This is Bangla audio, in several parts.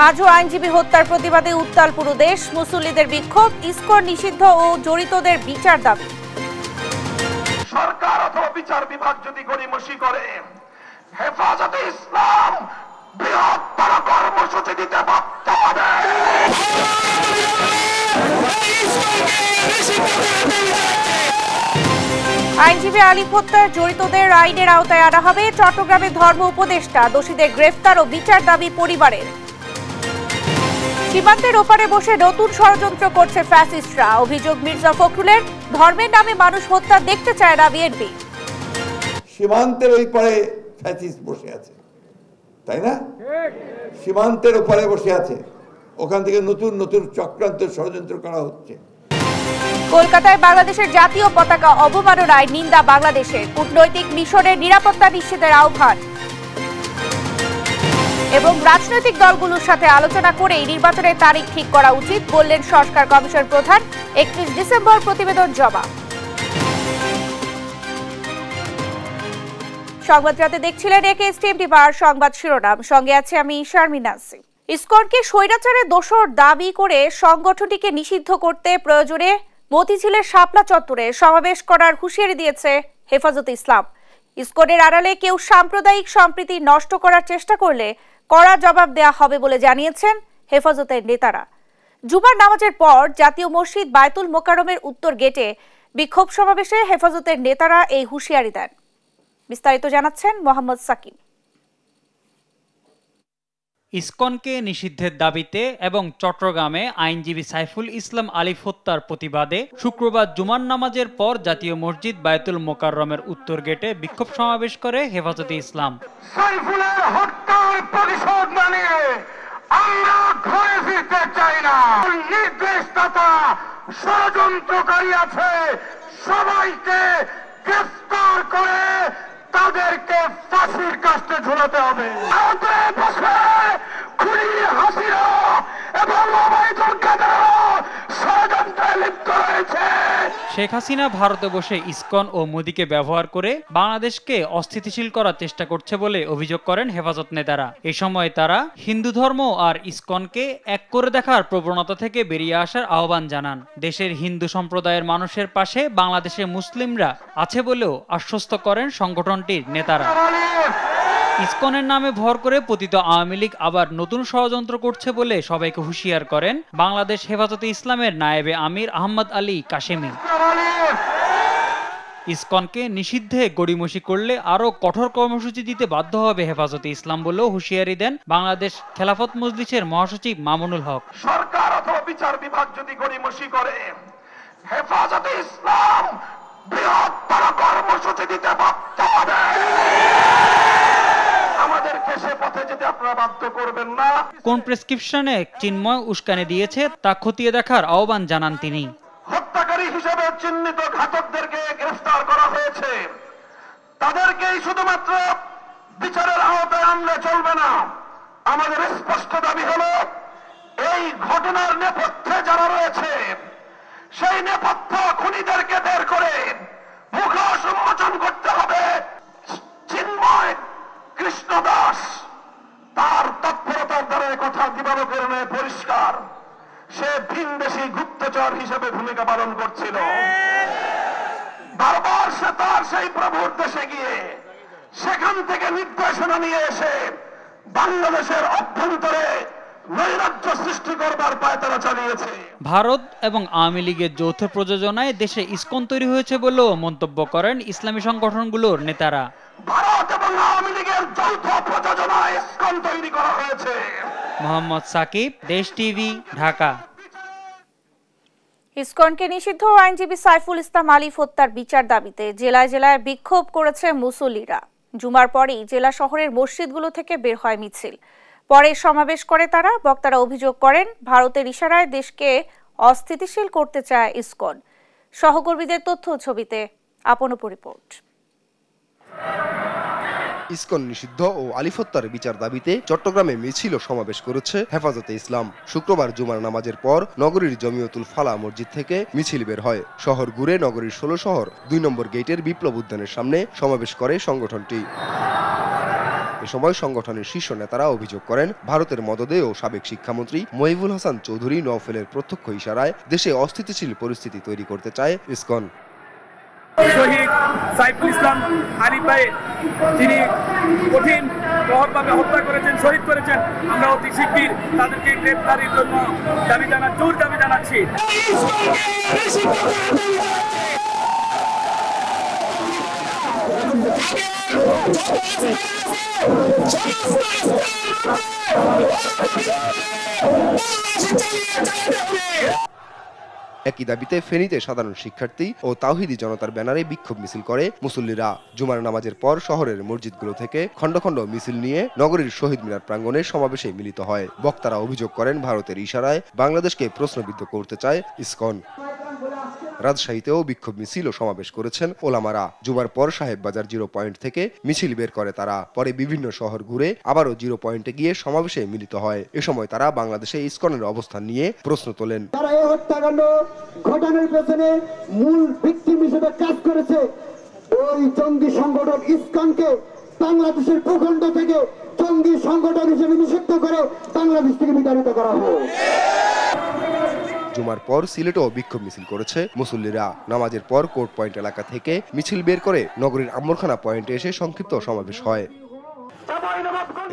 আজও আইনজীবী হত্যার প্রতিবাদে উত্তাল পুরো দেশ। মুসল্লিদের বিক্ষোভ, ইসকন নিষিদ্ধ ও জড়িতদের বিচার দাবি। সরকার অথবা বিচার বিভাগ যদি গড়িমসি করে, হেফাজতে ইসলাম বৃহত্তর কর্মসূচি দিতে বাধ্য হবে। আইনজীবী আলিফ হত্যার জড়িতদের আইনের আওতায় আনা হবে। চট্টগ্রামে ধর্ম উপদেষ্টা, দোষীদের গ্রেফতার ও বিচার দাবি পরিবারের। সীমান্তের ওপারে বসে নতুন ষড়যন্ত্র করছে ফ্যাসিস্টরা, অভিযোগ মির্জা ফখরুলের। ধর্মের নামে মানুষ হত্যা দেখতে চায় না বিএনপি। সীমান্তের ওই পারে ফ্যাসিস্ট বসে আছে, তাই না? সীমান্তের ওপারে বসে আছে, ওখান থেকে নতুন নতুন চক্রান্ত ষড়যন্ত্র করা হচ্ছে। কলকাতায় বাংলাদেশের জাতীয় পতাকা অবমাননায় নিন্দা বাংলাদেশের। কূটনৈতিক মিশনের নিরাপত্তা নিশ্চিতের আহ্বান এবং রাজনৈতিক দলগুলোর সাথে আলোচনা করেই নির্বাচনের তারিখ ঠিক করা উচিত বললেন সংস্কার কমিশন প্রধান। 31 ডিসেম্বর প্রতিবেদন জমা। সংবাদ রাতে দেখছিলেন একেএসটিএম টিভির সংবাদ শিরোনাম, সঙ্গে আছে আমি শারমিন নাসিম। ইসকনকে স্বৈরাচারের দোষর দাবি করে সংগঠনটিকে নিষিদ্ধ করতে প্রয়োজনে মতিঝিলের শাপলা চত্বরে সমাবেশ করার হুঁশিয়ারি দিয়েছে হেফাজতে ইসলাম। ইসকনের আড়ালে কেউ সাম্প্রদায়িক সম্প্রীতি নষ্ট করার চেষ্টা করলে কড়া জবাব দেয়া হবে বলে জানিয়েছেন হেফাজতের নেতারা। জুমার নামাজের পর জাতীয় মসজিদ বায়তুল মোকাররমের উত্তর গেটে বিক্ষোভ সমাবেশে হেফাজতের নেতারা এই হুঁশিয়ারি দেন। বিস্তারিত জানাচ্ছেন মোহাম্মদ সাকিব। ইসকনকে নিষিদ্ধের দাবিতে এবং চট্টগ্রামে আইনজীবী সাইফুল ইসলাম আলিফ হত্যার প্রতিবাদে শুক্রবার জুমার নামাজের পর জাতীয় মসজিদ বায়তুল মোকাররমের উত্তর গেটে বিক্ষোভ সমাবেশ করে হেফাজতে ইসলাম। সাইফুলের হত্যার প্রতিশোধ না নিয়ে আমরা ঘরে ফিরতে চাই না। নির্দেশদাতা ষড়যন্ত্রকারী আছে, সবাইকে গ্রেফতার করে তাদেরকে ফাঁসির কাস্টে ঝুলাতে হবে। খুনি হাসিনা এবং ষড়যন্ত্রে লিপ্ত রয়েছে। শেখ হাসিনা ভারতে বসে ইসকন ও মোদিকে ব্যবহার করে বাংলাদেশকে অস্থিতিশীল করার চেষ্টা করছে বলে অভিযোগ করেন হেফাজত নেতারা। এ সময় তারা হিন্দু ধর্ম আর ইসকনকে এক করে দেখার প্রবণতা থেকে বেরিয়ে আসার আহ্বান জানান। দেশের হিন্দু সম্প্রদায়ের মানুষের পাশে বাংলাদেশের মুসলিমরা আছে বলেও আশ্বস্ত করেন সংগঠনটির নেতারা। ইসকনের নামে ভর করে পতিত আওয়ামী লীগ আবার নতুন ষড়যন্ত্র করছে বলে সবাইকে হুঁশিয়ার করেন বাংলাদেশ হেফাজতে ইসলামের নায়েবে আমির আহমদ আলী কাশেমি। ইসকনকে নিষিদ্ধে গড়িমসি করলে আরো কঠোর কর্মসূচি দিতে বাধ্য হবে হেফাজতে ইসলাম বলেও হুঁশিয়ারি দেন বাংলাদেশ খেলাফত মজলিসের মহাসচিব মামুনুল হক। সরকার অথবা বিচার বিভাগ যদি গড়িমসি করে, হেফাজতে ইসলাম বৃহত্তর কর্মসূচি দিতে বাধ্য হবে। আমাদেরকে সে পথে যেতে আপনারা বাধ্য করবেন না। কোন প্রেসক্রিপশনে চিন্ময় উস্কানি দিয়েছে তা খতিয়ে দেখার আহ্বান জানান তিনি। হত্যাকারী হিসেবে চিহ্নিত ঘাতকদেরকে গ্রেফতার করা হয়েছে, তাদেরকেই শুধুমাত্র বিচারের আওতায় আনলে চলবে না। আমাদের স্পষ্ট দাবি হলো, এই ঘটনার নেপথ্যে যারা রয়েছে সেই নেপথ্য খুনিদেরকে বের করে মুখোশ উন্মোচন করতে হবে। চিন্ময় কৃষ্ণ দাস তার তৎপরতার দ্বারা কথা দিবালোকের ন্যায় পরিষ্কার, সে ভিনদেশী গুপ্তচর হিসেবে ভূমিকা পালন করছিল। বারবার সে তার সেই প্রভুর দেশে গিয়ে সেখান থেকে নির্দেশনা নিয়ে এসে বাংলাদেশের অভ্যন্তরে নৈরাজ্য সৃষ্টি করবার পায়তারা চালিয়েছে। ভারত এবং আওয়ামী লীগের যৌথ প্রযোজনায় দেশে ইসকন তৈরি হয়েছে বলেও মন্তব্য করেন ইসলামী সংগঠনগুলোর নেতারা। ভারত এবং আওয়ামী লীগের যৌথ প্রযোজনায় ইসকন তৈরি করা হয়েছে। মোহাম্মদ সাকিব, দেশ টিভি, ঢাকা। ইসকনকে নিষিদ্ধ আইনজীবী সাইফুল ইসলাম আলিফ হত্যার বিচার দাবিতে জেলায় জেলায় বিক্ষোভ করেছে মুসল্লিরা। জুমার পরেই জেলা শহরের মসজিদগুলো থেকে বের হয় মিছিল। পরে সমাবেশ করে তারা। বক্তারা অভিযোগ করেন, ভারতের ইশারায় দেশকে অস্থিতিশীল করতে চায় ইসকন। সহকর্মীদের তথ্য ছবিতে আপন রিপোর্ট। ইসকন নিষিদ্ধ ও আলিফ হত্যার বিচার দাবিতে চট্টগ্রামে মিছিল ও সমাবেশ করেছে হেফাজতে ইসলাম। শুক্রবার জুমার নামাজের পর নগরীর জমিয়তুল ফালাহ মসজিদ থেকে মিছিল বের হয়। শহর ঘুরে নগরীর ১৬ শহর ২ নম্বর গেটের বিপ্লব উদ্যানের সামনে সমাবেশ করে সংগঠনটি। এ সময় সংগঠনের শীর্ষ নেতারা অভিযোগ করেন, ভারতের মদদে ও সাবেক শিক্ষামন্ত্রী মহিবুল হাসান চৌধুরী নওফেলের প্রত্যক্ষ ইশারায় দেশে অস্থিতিশীল পরিস্থিতি তৈরি করতে চায় ইসকন। শহীদ সাইফুল ইসলাম আলিফ ভাই যিনি কঠিন প্রহরভাবে হত্যা করেছেন, শহীদ করেছেন, আমরা অতি শিগগির তাদেরকে গ্রেফতারের জন্য জোর দাবি জানাচ্ছি। একই দাবিতে ফেনীতে সাধারণ শিক্ষার্থী ও তাওহিদি জনতার ব্যানারে বিক্ষোভ মিছিল করে মুসল্লিরা। জুমার নামাজের পর শহরের মসজিদগুলো থেকে খণ্ড খণ্ড মিছিল নিয়ে নগরীর শহীদ মিনার প্রাঙ্গণে সমাবেশে মিলিত হয়। বক্তারা অভিযোগ করেন, ভারতের ইশারায় বাংলাদেশকে প্রশ্নবিদ্ধ করতে চায় ইসকন। রাজশাহীতেও বিক্ষোভ মিছিল ও সমাবেশ করেছেন ওলামারা। জুমার পর সাহেববাজার 0 পয়েন্ট থেকে মিছিল বের করে তারা। পরে বিভিন্ন শহর ঘুরে আবারও 0 পয়েন্টে গিয়ে সমাবেশে মিলিত হয়। এ সময় তারা বাংলাদেশে ইসকনের অবস্থান নিয়ে প্রশ্ন তোলেন। তারা এই হত্যাকাণ্ড ঘটানোর পেছনে মূল ভিকটিম হিসেবে কাজ করেছে ওই জঙ্গি সংগঠন ইসকনকে বাংলাদেশের ভূখণ্ড থেকে জঙ্গি সংগঠন হিসেবে নিষিদ্ধ করে বাংলাদেশ থেকে বিতাড়িত করা হবে। জুমার পর সিলেটেও বিক্ষোভ মিছিল করেছে মুসল্লিরা। নামাজের পর কোর্ট পয়েন্ট এলাকা থেকে মিছিল বের করে নগরীর আম্বরখানা পয়েন্টে এসে সংক্ষিপ্ত সমাবেশ হয়।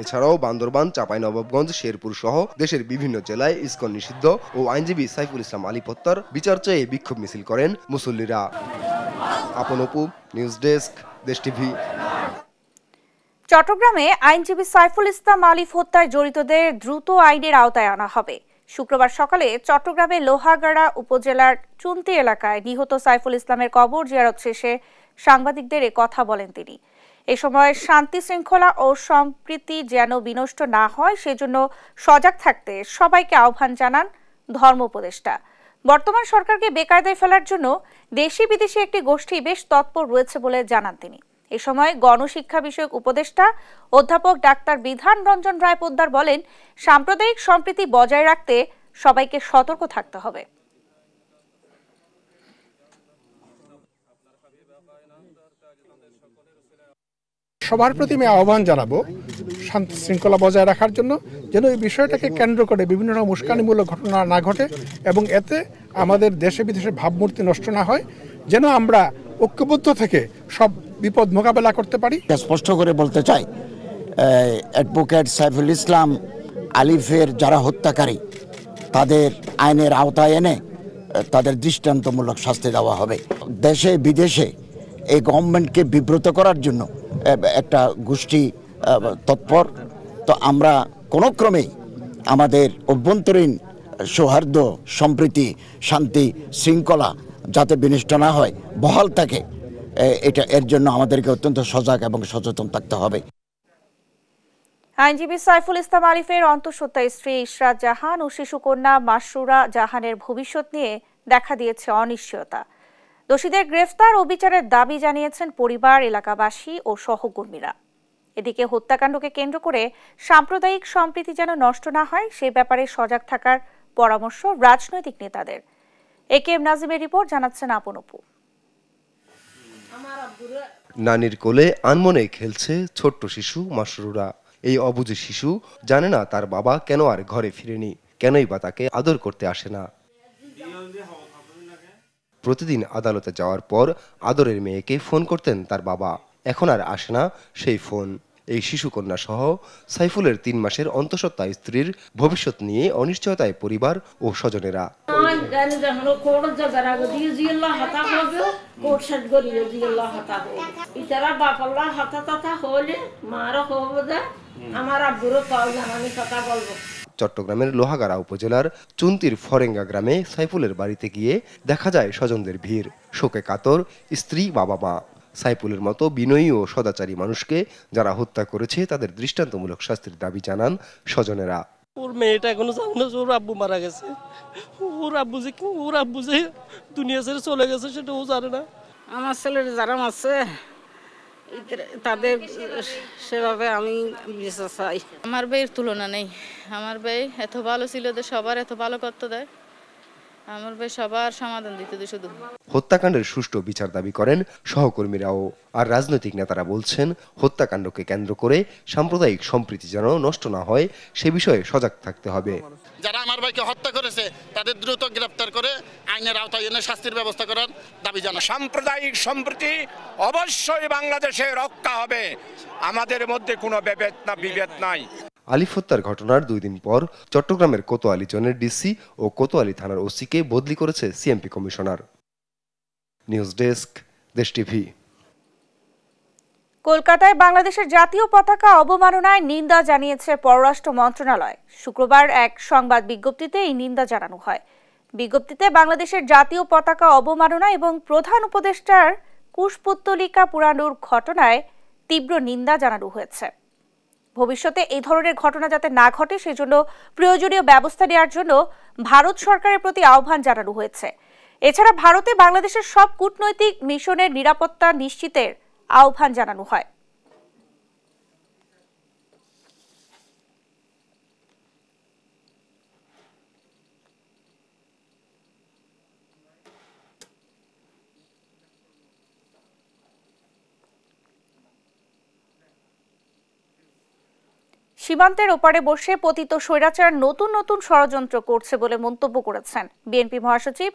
এছাড়াও বান্দরবান, চাঁপাইনবাবগঞ্জ, শেরপুর সহ দেশের বিভিন্ন জেলায় ইসকন নিষিদ্ধ ও আইনজীবী সাইফুল ইসলাম আলিফ হত্যার বিচার চেয়ে বিক্ষোভ মিছিল করেন মুসল্লিরা। আপন অপু, নিউজ ডেস্ক, দেশ টিভি। চট্টগ্রামে আইনজীবী সাইফুল ইসলাম আলিফ হত্যায় জড়িতদের দ্রুত আইনের আওতায় আনা হবে। শুক্রবার সকালে চট্টগ্রামের লোহাগাড়া উপজেলার চুন্তি এলাকায় নিহত সাইফুল ইসলামের কবর জিয়ারত শেষে সাংবাদিকদের এ কথা বলেন তিনি। এ সময় শান্তি শৃঙ্খলা ও সম্প্রীতি যেন বিনষ্ট না হয় সেজন্য সজাগ থাকতে সবাইকে আহ্বান জানান ধর্ম উপদেষ্টা। বর্তমান সরকারকে বেকায়দায় ফেলার জন্য দেশি বিদেশি একটি গোষ্ঠী বেশ তৎপর রয়েছে বলে জানান তিনি। এ সময় গণশিক্ষা বিষয়ক উপদেষ্টা অধ্যাপক ডাক্তার বিধান রঞ্জন রায় পোদ্দার বলেন, সাম্প্রদায়িক সম্প্রীতি বজায় রাখতে সবাইকে সতর্ক থাকতে হবে। সবার প্রতি আমি আহ্বান জানাবো শান্তি শৃঙ্খলা বজায় রাখার জন্য, যেন এই বিষয়টাকে কেন্দ্র করে বিভিন্ন রকম উস্কানিমূলক ঘটনা না ঘটে এবং এতে আমাদের দেশে বিদেশে ভাবমূর্তি নষ্ট না হয়, যেন আমরা ঐক্যবদ্ধ থেকে সব বিপদ মোকাবেলা করতে পারি। স্পষ্ট করে বলতে চাই, অ্যাডভোকেট সাইফুল ইসলাম আলিফের যারা হত্যাকারী তাদের আইনের আওতায় এনে তাদের দৃষ্টান্তমূলক শাস্তি দেওয়া হবে। দেশে বিদেশে এই গভর্নমেন্টকে বিব্রত করার জন্য একটা গোষ্ঠী তৎপর। তো আমরা কোনো ক্রমেই আমাদের অভ্যন্তরীণ সৌহার্দ্য, সম্প্রীতি, শান্তি শৃঙ্খলা যাতে বিনষ্ট না হয়, বহাল থাকে, এর জন্য আমাদেরকে অত্যন্ত সজাগ এবং সচেতন থাকতে হবে। আইনজীবী সাইফুল ইসলাম আলিফের অন্তঃসত্ত্বা স্ত্রী ইশরাত জাহান ও শিশুকন্যা মাসরুরা জাহানের ভবিষ্যৎ নিয়ে দেখা দিয়েছে অনিশ্চয়তা। দোষীদের গ্রেফতার ও বিচারের দাবি জানিয়েছেন পরিবার, এলাকাবাসী ও সহকর্মীরা। এদিকে হত্যাকাণ্ডকে কেন্দ্র করে সাম্প্রদায়িক সম্প্রীতি যেন নষ্ট না হয় সে ব্যাপারে সজাগ থাকার পরামর্শ রাজনৈতিক নেতাদের। একেএম নাজিমের রিপোর্ট, জানাচ্ছেন আপন অপু। নানির কোলে আনমনে খেলছে ছোট্ট শিশু মাসরুরা। এই অবুঝ শিশু জানে না তার বাবা কেন আর ঘরে ফিরেনি, কেনই বা তাকে আদর করতে আসে না। প্রতিদিন আদালতে যাওয়ার পর আদরের মেয়েকে ফোন করতেন তার বাবা, এখন আর আসে না সেই ফোন। এই শিশুকন্যা সহ সাইফুলের 3 মাসের অন্তঃসত্ত্বা স্ত্রীর ভবিষ্যৎ নিয়ে অনিশ্চয়তায় পরিবার ও স্বজনেরা। চট্টগ্রামের লোহাগাড়া উপজেলার চুন্তির ফরেঙ্গা গ্রামে সাইফুলের বাড়িতে গিয়ে দেখা যায় স্বজনদের ভিড়, শোকে কাতর স্ত্রী, বাবা মা। সাইফুলের মতো বিনয়ী ও সদাচারী মানুষকে যারা হত্যা করেছে তাদের দৃষ্টান্তমূলক শাস্তির দাবি জানান স্বজনেরা। ওর মেয়েটা এখনো জানে না ওর আব্বু মারা গেছে, ওর আব্বু যে দুনিয়া ছেড়ে চলে গেছে সেটা ও জানে না। আমার ছেলের যারা আছে তাদের সেভাবে আমি বিচার চাই। আমার ভাইয়ের তুলনা নেই। আমার ভাই এত ভালো ছিল যে সবার এত ভালো করতে দেয়। আমার ভাই সবার সমাধান দিতে দেয় শুধু। হত্যাকাণ্ডের সুষ্ঠু বিচার দাবি করেন সহকর্মীরাও। আর রাজনৈতিক নেতারা বলছেন হত্যাকাণ্ডকে কেন্দ্র করে সাম্প্রদায়িক সম্প্রীতি যেন নষ্ট না হয় সে বিষয়ে সজাগ থাকতে হবে। যারা আমার ভাইকে হত্যা করেছে তাদের দ্রুত গ্রেফতার করে আইনের আওতায় এনে শাস্তির ব্যবস্থা করার দাবি জানাই। সাম্প্রদায়িক সম্প্রীতি অবশ্যই বাংলাদেশে রক্ষা হবে, আমাদের মধ্যে কোনো বিভেদ নাই। আলিফ হত্যার ঘটনার 2 দিন পর চট্টগ্রামের কোতোয়ালি জোনের ডিসি ও কোতোয়ালি থানার ওসিকে বদলি করেছে সিএমপি কমিশনার। নিউজ ডেস্ক, দেশ টিভি। কলকাতায় বাংলাদেশের জাতীয় পতাকা অবমাননায় নিন্দা জানিয়েছে পররাষ্ট্র মন্ত্রণালয়। শুক্রবার এক সংবাদ বিজ্ঞপ্তিতে এই নিন্দা জানানো হয়। বিজ্ঞপ্তিতে বাংলাদেশের জাতীয় পতাকা অবমাননা এবং প্রধান উপদেষ্টার কুশপুত্তলিকা পুরানোর ঘটনায় তীব্র নিন্দা জানানো হয়েছে। ভবিষ্যতে এই ধরনের ঘটনা যাতে না ঘটে সেজন্য প্রয়োজনীয় ব্যবস্থা নেওয়ার জন্য ভারত সরকারের প্রতি আহ্বান জানানো হয়েছে। এছাড়া ভারতে বাংলাদেশের সব কূটনৈতিক মিশনের নিরাপত্তা নিশ্চিতের আহ্বান জানানো হয়। সীমান্তের ওপারে বসে পতিত স্বৈরাচার নতুন নতুন ষড়যন্ত্র করছে বলে মন্তব্য করেছেন বিএনপি মহাসচিব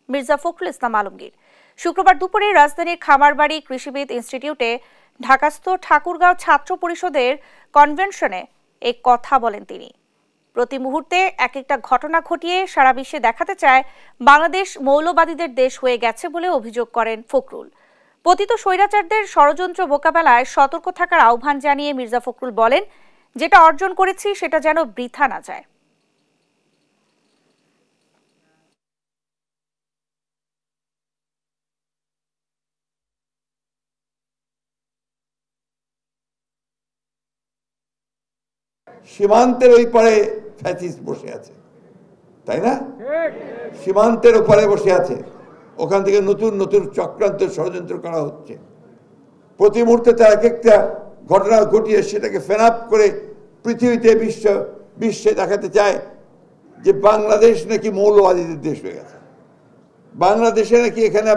মির্জা ফখরুল ইসলাম আলমগীর। শুক্রবার দুপুরে রাজধানীর খামারবাড়ি কৃষিবিদ ইনস্টিটিউটে ঢাকাস্থ ঠাকুরগাঁও ছাত্র পরিষদের কনভেনশনে এই কথা বলেন তিনি। প্রতি মুহূর্তে এক একটা ঘটনা ঘটিয়ে সারা বিশ্বে দেখাতে চায় বাংলাদেশ মৌলবাদীদের দেশ হয়ে গেছে বলে অভিযোগ করেন ফখরুল। পতিত স্বৈরাচারদের ষড়যন্ত্র মোকাবেলায় সতর্ক থাকার আহ্বান জানিয়ে মির্জা ফখরুল বলেন, যেটা অর্জন করেছি সেটা যেন বৃথা না যায়। সীমান্তের ওই পারে ফ্যাসিস্ট বসে আছে, তাই না? সীমান্তের ওপারে বসে আছে, ওখান থেকে নতুন নতুন চক্রান্ত ষড়যন্ত্র করা হচ্ছে। প্রতি মুহূর্তে তার এক একটা ঘটনা ঘটিয়ে সেটাকে ফেনাপ করে পৃথিবীতে বিশ্বে দেখাতে চায় যে বাংলাদেশ নাকি মৌলবাদীদের দেশ হয়ে গেছে, বাংলাদেশে নাকি এখানে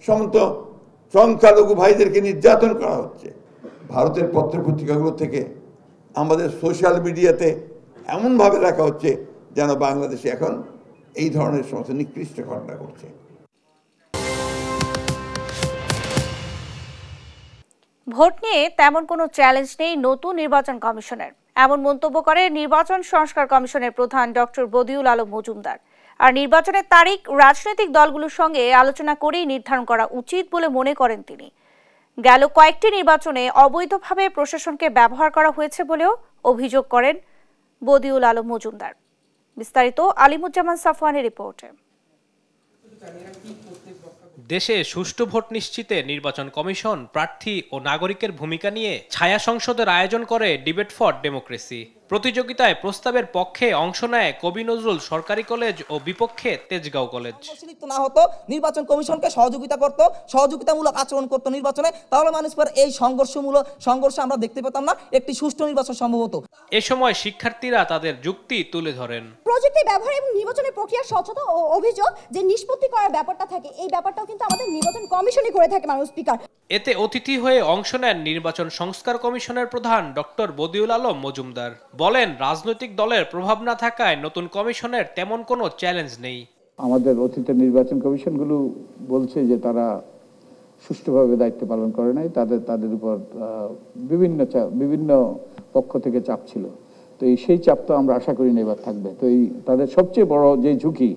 সমস্ত সংখ্যালঘু ভাইদেরকে নির্যাতন করা হচ্ছে। ভারতের পত্রপত্রিকাগুলো থেকে আমাদের সোশ্যাল মিডিয়াতে এমনভাবে রাখা হচ্ছে যেন বাংলাদেশে এখন এই ধরনের সমস্ত নিকৃষ্ট ঘটনা ঘটছে। ভোট নিয়ে তেমন কোনো চ্যালেঞ্জ নেই নতুন নির্বাচন কমিশনের, এমন মন্তব্য করে নির্বাচন সংস্কার কমিশনের প্রধান ডক্টর বদিউল আলম মজুমদার। আর নির্বাচনের তারিখ রাজনৈতিক দলগুলোর সঙ্গে আলোচনা করেই নির্ধারণ করা উচিত বলে মনে করেন তিনি। গেল কয়েকটি নির্বাচনে অবৈধভাবে প্রশাসনকে ব্যবহার করা হয়েছে বলেও অভিযোগ করেন বদিউল আলম মজুমদার। বিস্তারিত আলিমুজ্জামান সাফওয়ানের রিপোর্টে। দেশে সুষ্ঠু ভোট নিশ্চিতে নির্বাচন কমিশন প্রার্থী ও নাগরিকের ভূমিকা নিয়ে ছায়া সংসদের আয়োজন করে ডিবেট ফর ডেমোক্রেসি। প্রতিযোগিতায় প্রস্তাবের পক্ষে অংশ নেয় কবি নজরুল সরকারি কলেজ ও বিপক্ষে তেজগাঁও কলেজ। না হতো নির্বাচন কমিশনকে সহযোগিতা করত, সহযোগিতামূলক আচরণ করত নির্বাচনে, তাহলে মানুষ পর এই সংঘর্ষ আমরা দেখতে পেতাম না, একটি সুষ্ঠু নির্বাচন সম্ভব হতো। এ সময় শিক্ষার্থীরা তাদের যুক্তি তুলে ধরেন। প্রযুক্তি ব্যবহার এবং নির্বাচনের প্রক্রিয়ার স্বচ্ছতা ও অভিযোগ যে নিষ্পত্তি করার ব্যাপারটা থাকে, এই ব্যাপারটাও কিন্তু আমাদের নির্বাচন কমিশনই করে থাকে মাননীয় স্পিকার। এতে অতিথি হয়ে অংশ নেন নির্বাচন সংস্কার কমিশনের প্রধান ডক্টর বদিউল আলম মজুমদার। বলেন, রাজনৈতিক দলের প্রভাব না থাকায় নতুন কমিশনের তেমন কোনো চ্যালেঞ্জ নেই। আমাদের অতীতের নির্বাচন কমিশনগুলো বলছে যে তারা সুষ্ঠুভাবে দায়িত্ব পালন করে নাই, তাদের উপর বিভিন্ন পক্ষ থেকে চাপ ছিল। তো সেই চাপ তো আমরা আশা করি না এবার থাকবে। তো তাদের সবচেয়ে বড় যে ঝুঁকি,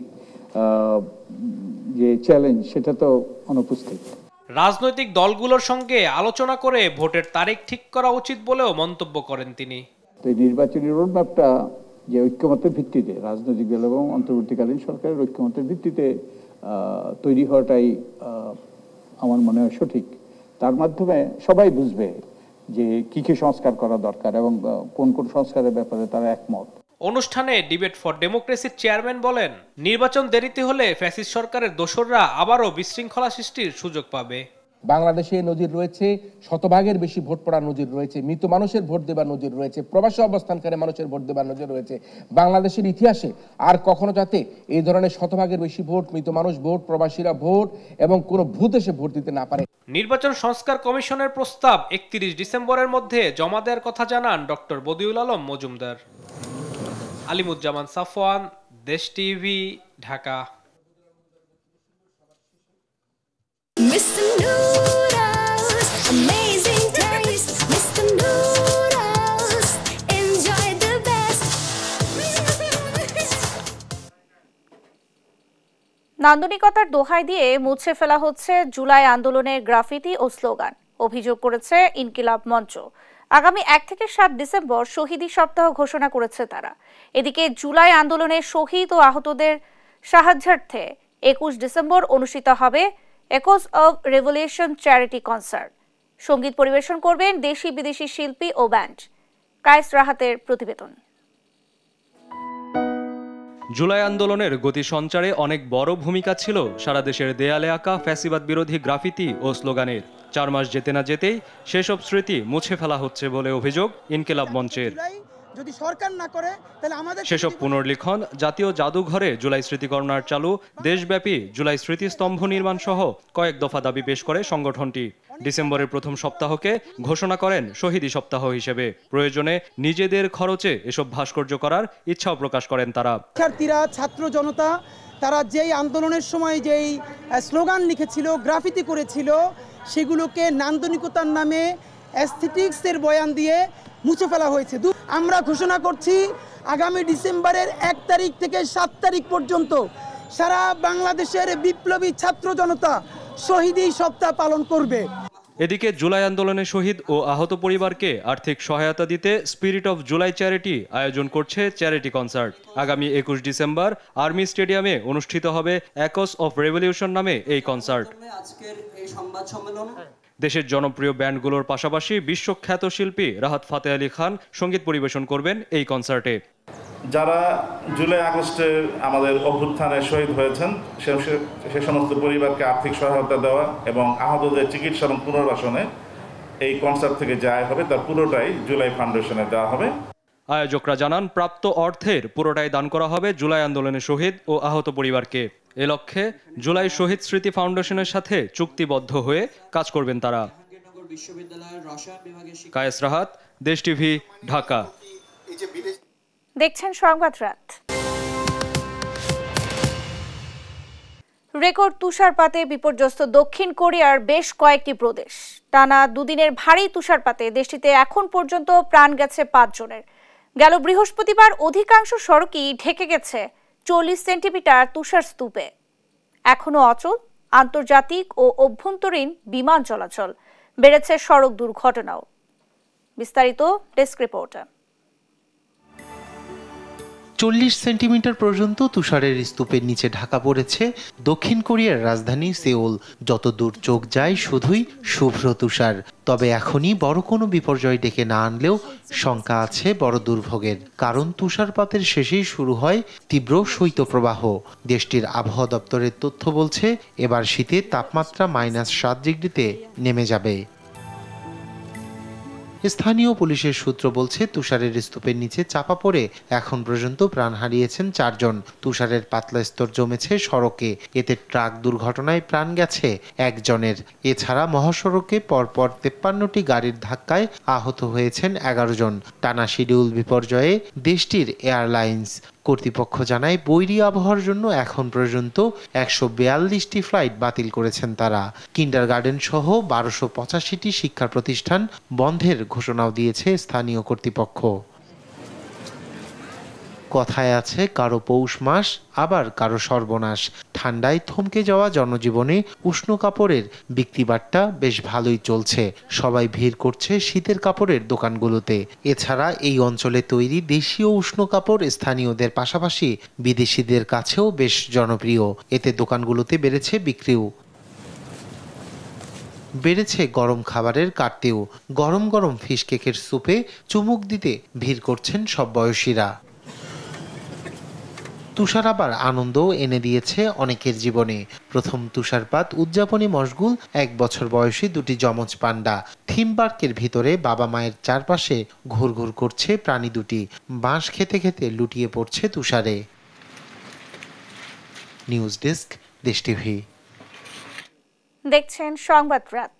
যে চ্যালেঞ্জ, সেটা তো অনুপস্থিত। রাজনৈতিক দলগুলোর সঙ্গে আলোচনা করে ভোটের তারিখ ঠিক করা উচিত বলেও মন্তব্য করেন তিনি। তো এই নির্বাচনী রোডম্যাপটা যে ঐক্যমতের ভিত্তিতে, রাজনৈতিক দল এবং অন্তর্বর্তীকালীন সরকারের ঐক্যমতের ভিত্তিতে তৈরি হওয়াটাই আমার মনে হয় সঠিক। তার মাধ্যমে সবাই বুঝবে যে কি কি সংস্কার করা দরকার এবং কোন কোন সংস্কারের ব্যাপারে তারা একমত। অনুষ্ঠানে ডিবেট ফর ডেমোক্রেসির চেয়ারম্যান বলেন, নির্বাচন দেরিতে হলে ফ্যাসিস্ট সরকারের দোসররা আবারও বিশৃঙ্খলা সৃষ্টির সুযোগ পাবে। বাংলাদেশে নজির রয়েছে, শতভাগের বেশি ভোট পড়ার নজির রয়েছে, মৃত মানুষের ভোট দেবার নজির রয়েছে, প্রবাসী অবস্থানকারী মানুষের ভোট দেবার নজির রয়েছে। বাংলাদেশের ইতিহাসে আর কখনো যাতে এই ধরনের শতভাগের বেশি ভোট, মৃত মানুষ ভোট, প্রবাসীরা ভোট এবং কোনো ভূত এসে ভোট দিতে না পারে। নির্বাচন সংস্কার কমিশনের প্রস্তাব 31 ডিসেম্বরের মধ্যে জমা দেওয়ার কথা জানান ডক্টর বদিউল আলম মজুমদার। আলিমুজ্জামান সাফওয়ান, দেশ টিভি, ঢাকা। নান্দনিকতার দোহাই দিয়ে মুছে ফেলা হচ্ছে জুলাই আন্দোলনের গ্রাফিতি ও স্লোগান, অভিযোগ করেছে ইনকিলাব মঞ্চ। আগামী 1 থেকে 7 ডিসেম্বর শহীদি সপ্তাহ ঘোষণা করেছে তারা। এদিকে জুলাই আন্দোলনের শহীদ ও আহতদের সাহায্যার্থে 21 ডিসেম্বর অনুষ্ঠিত হবে একস অব রেভলিউশন চ্যারিটি কনসার্ট। সঙ্গীত পরিবেশন করবেন দেশি বিদেশি শিল্পী ও ব্যান্ড। কায়েস রাহাতের প্রতিবেদন। জুলাই আন্দোলনের গতি সঞ্চারে অনেক বড় ভূমিকা ছিল সারা দেশের দেয়ালে আঁকা ফ্যাসিবাদ বিরোধী গ্রাফিতি ও স্লোগানের। 4 মাস যেতে না যেতেই সেসব স্মৃতি মুছে ফেলা হচ্ছে বলে অভিযোগ ইনকিলাব মঞ্চের। যদি সরকার না করে তাহলে আমাদের সেসব পুনর্লিখন, জাতীয় জাদুঘরে জুলাই স্মৃতি কর্নার চালু, দেশব্যাপী জুলাই স্মৃতিস্তম্ভ নির্মাণ সহ কয়েক দফা দাবি পেশ করে সংগঠনটি। ডিসেম্বরের প্রথম সপ্তাহকে ঘোষণা করেন শহীদি সপ্তাহ হিসেবে। প্রয়োজনে নিজেদের খরচে এসব ভাস্কর্য করার ইচ্ছাও প্রকাশ করেন তারা। শিক্ষার্থীরা, ছাত্র জনতা, তারা যেই আন্দোলনের সময় যেই স্লোগান লিখেছিল, গ্রাফিতি করেছিল, সেগুলোকে নান্দনিকতার নামে অ্যাস্থেটিক্সের বয়ান দিয়ে মুছে ফেলা হয়েছে। আমরা ঘোষণা করছি আগামী ডিসেম্বরের 1 তারিখ থেকে 7 তারিখ পর্যন্ত সারা বাংলাদেশের বিপ্লবী ছাত্র জনতা শহীদি সপ্তাহ পালন করবে। এদিকে জুলাই আন্দোলনে শহীদ ও আহত পরিবারকে আর্থিক সহায়তা দিতে স্পিরিট অফ জুলাই চ্যারিটি আয়োজন করছে চ্যারিটি কনসার্ট। আগামী 21 ডিসেম্বর আর্মি স্টেডিয়ামে অনুষ্ঠিত হবে একস অফ রেভলিউশন নামে এই কনসার্ট। দেশের জনপ্রিয় ব্যান্ডগুলোর পাশাপাশি বিশ্বখ্যাত শিল্পী রাহাত ফাতে আলী খান সঙ্গীত পরিবেশন করবেন এই কনসার্টে। যারা জুলাই আগস্টে আমাদের অভ্যুত্থানে শহীদ হয়েছেন সে সমস্ত পরিবারকে আর্থিক সহায়তা দেওয়া এবং আহতদের চিকিৎসা এবং পুনর্বাসনে এই কনসার্ট থেকে যা হবে তার পুরোটাই জুলাই ফাউন্ডেশনে দেওয়া হবে। আয়োজকরা জানান প্রাপ্ত অর্থের পুরোটাই দান করা হবে জুলাই আন্দোলনে শহীদ ও আহত পরিবারকে। এ লক্ষ্যে জুলাই শহীদ স্মৃতি ফাউন্ডেশনের সাথে চুক্তিবদ্ধ হয়ে কাজ করবেন তারা। কায়েস রাহাত, দেশ টিভি, ঢাকা। দেখছেন সংবাদ রাত। রেকর্ড তুষারপাতে বিপর্যস্ত দক্ষিণ কোরিয়ার বেশ কয়েকটি প্রদেশ। টানা 2 দিনের ভারী তুষারপাতে দেশটিতে এখন পর্যন্ত প্রাণ গেছে 5 জনের। গেল বৃহস্পতিবার অধিকাংশ সড়কই ঢেকে গেছে 40 সেন্টিমিটার তুষার স্তূপে। এখনো অচল আন্তর্জাতিক ও অভ্যন্তরীণ বিমান চলাচল, বেড়েছে সড়ক দুর্ঘটনাও। বিস্তারিত ডেস্ক রিপোর্টে। 40 সেন্টিমিটার পর্যন্ত তুষারের স্তূপের নিচে ঢাকা পড়েছে দক্ষিণ কোরিয়ার রাজধানী সেউল। যতদূর চোখ যায় শুধুই শুভ্র তুষার। তবে এখনই বড় কোনো বিপর্যয় ডেকে না আনলেও শঙ্কা আছে বড় দুর্ভোগের। কারণ তুষারপাতের শেষেই শুরু হয় তীব্র শৈত্যপ্রবাহ। দেশটির আবহাওয়া দপ্তরের তথ্য বলছে এবার শীতে তাপমাত্রা -7 ডিগ্রিতে নেমে যাবে। স্থানীয় পুলিশের সূত্র বলছে তুষারের স্তূপের নিচে চাপা পড়ে এখন পর্যন্ত প্রাণ হারিয়েছেন 4 জন। তুষারের পাতলা স্তর জমেছে সড়কে, এতে ট্রাক দুর্ঘটনায় প্রাণ গেছে 1 জনের। এছাড়া মহাসড়কে পরপর 53টি গাড়ির ধাক্কায় আহত হয়েছেন 11 জন। টানা শিডিউল বিপর্যয়ে দেশটির এয়ারলাইন্স কর্তৃপক্ষ জানায় বৈরী আবহাওয়ার জন্য এখন পর্যন্ত 142টি ফ্লাইট বাতিল করেছেন তারা। কিন্ডারগার্টেন সহ 1285টি শিক্ষা প্রতিষ্ঠান বন্ধের ঘোষণাও দিয়েছে স্থানীয় কর্তৃপক্ষ। কথায় আছে কারো পৌষ মাস আবার কারো সর্বনাশ। ঠান্ডায় থমকে যাওয়া জনজীবনে উষ্ণ কাপড়ের বিক্রিবাট্টা বেশ ভালোই চলছে। সবাই ভিড় করছে শীতের কাপড়ের দোকানগুলোতে। এছাড়া এই অঞ্চলে তৈরি দেশীয় উষ্ণ কাপড় স্থানীয়দের পাশাপাশি বিদেশিদের কাছেও বেশ জনপ্রিয়। এতে দোকানগুলোতে বেড়েছে বিক্রিও। বেড়েছে গরম খাবারের কাটতেও। গরম গরম ফিশ কেকের স্যুপে চুমুক দিতে ভিড় করছেন সব বয়সীরা। তুষার আবার আনন্দও এনে দিয়েছে অনেকের জীবনে। প্রথম তুষারপাত উদযাপনী মশগুল 1 বছর বয়সী দুটি যমজ পান্ডা। থিম পার্কের ভিতরে বাবা মায়ের চারপাশে ঘুরঘুর করছে প্রাণী দুটি। বাঁশ খেতে খেতে লুটিয়ে পড়ছে তুষারে। নিউজ ডেস্ক, দেশ টিভি। দেখছেন সংবাদ রাত।